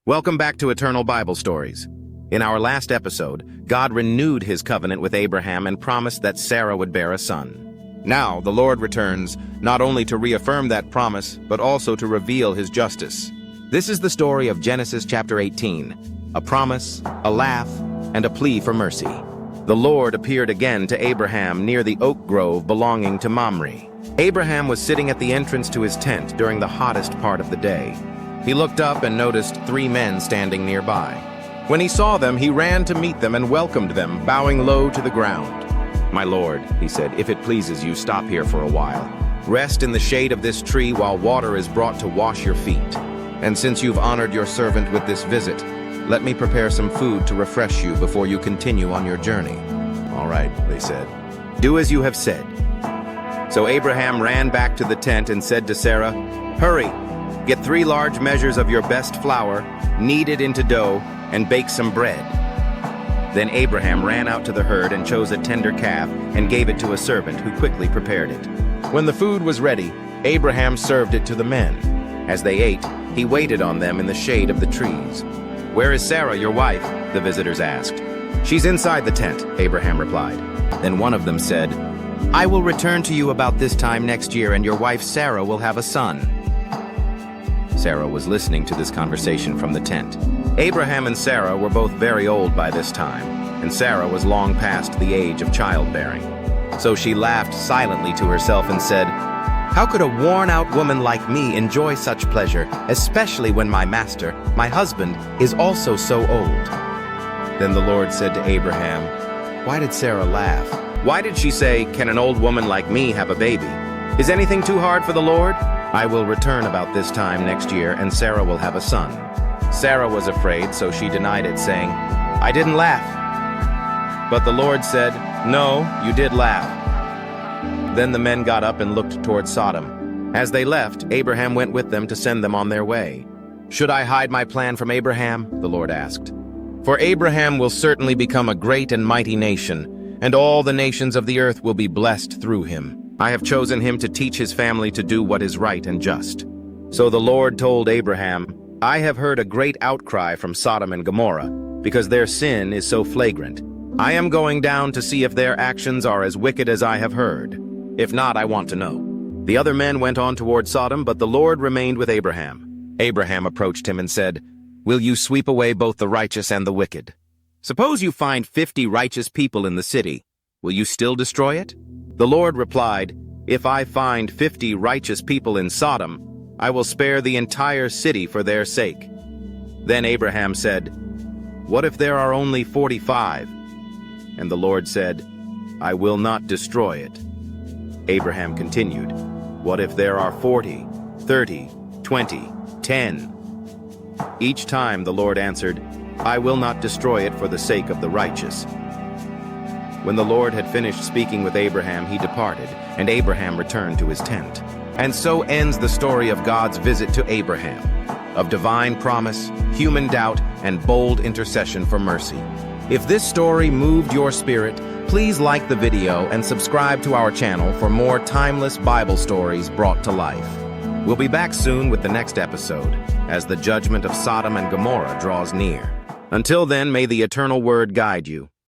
Welcome back to Eternal Bible Stories. In our last episode, God renewed his covenant with Abraham and promised that Sarah would bear a son. Now, the Lord returns, not only to reaffirm that promise, but also to reveal his justice. This is the story of Genesis chapter 18, a promise, a laugh, and a plea for mercy. The Lord appeared again to Abraham near the oak grove belonging to Mamre. Abraham was sitting at the entrance to his tent during the hottest part of the day. He looked up and noticed 3 men standing nearby. When he saw them, he ran to meet them and welcomed them, bowing low to the ground. "My lord," he said, "if it pleases you, stop here for a while. Rest in the shade of this tree while water is brought to wash your feet. And since you've honored your servant with this visit, let me prepare some food to refresh you before you continue on your journey." "All right," they said. "Do as you have said." So Abraham ran back to the tent and said to Sarah, "Hurry, get 3 large measures of your best flour, knead it into dough, and bake some bread." Then Abraham ran out to the herd and chose a tender calf and gave it to a servant who quickly prepared it. When the food was ready, Abraham served it to the men. As they ate, he waited on them in the shade of the trees. "Where is Sarah, your wife?" the visitors asked. "She's inside the tent," Abraham replied. Then one of them said, "I will return to you about this time next year, and your wife Sarah will have a son." Sarah was listening to this conversation from the tent. Abraham and Sarah were both very old by this time, and Sarah was long past the age of childbearing. So she laughed silently to herself and said, "How could a worn-out woman like me enjoy such pleasure, especially when my master, my husband, is also so old?" Then the Lord said to Abraham, "Why did Sarah laugh? Why did she say, 'Can an old woman like me have a baby?' Is anything too hard for the Lord? I will return about this time next year, and Sarah will have a son." Sarah was afraid, so she denied it, saying, "I didn't laugh." But the Lord said, "No, you did laugh." Then the men got up and looked toward Sodom. As they left, Abraham went with them to send them on their way. "Should I hide my plan from Abraham?" the Lord asked. "For Abraham will certainly become a great and mighty nation, and all the nations of the earth will be blessed through him. I have chosen him to teach his family to do what is right and just." So the Lord told Abraham, "I have heard a great outcry from Sodom and Gomorrah, because their sin is so flagrant. I am going down to see if their actions are as wicked as I have heard. If not, I want to know." The other men went on toward Sodom, but the Lord remained with Abraham. Abraham approached him and said, "Will you sweep away both the righteous and the wicked? Suppose you find 50 righteous people in the city. Will you still destroy it?" The Lord replied, "If I find 50 righteous people in Sodom, I will spare the entire city for their sake." Then Abraham said, "What if there are only 45? And the Lord said, "I will not destroy it." Abraham continued, "What if there are 40, 30, 20, 10? Each time the Lord answered, "I will not destroy it for the sake of the righteous." When the Lord had finished speaking with Abraham, he departed, and Abraham returned to his tent. And so ends the story of God's visit to Abraham, of divine promise, human doubt, and bold intercession for mercy. If this story moved your spirit, please like the video and subscribe to our channel for more timeless Bible stories brought to life. We'll be back soon with the next episode, as the judgment of Sodom and Gomorrah draws near. Until then, may the eternal word guide you.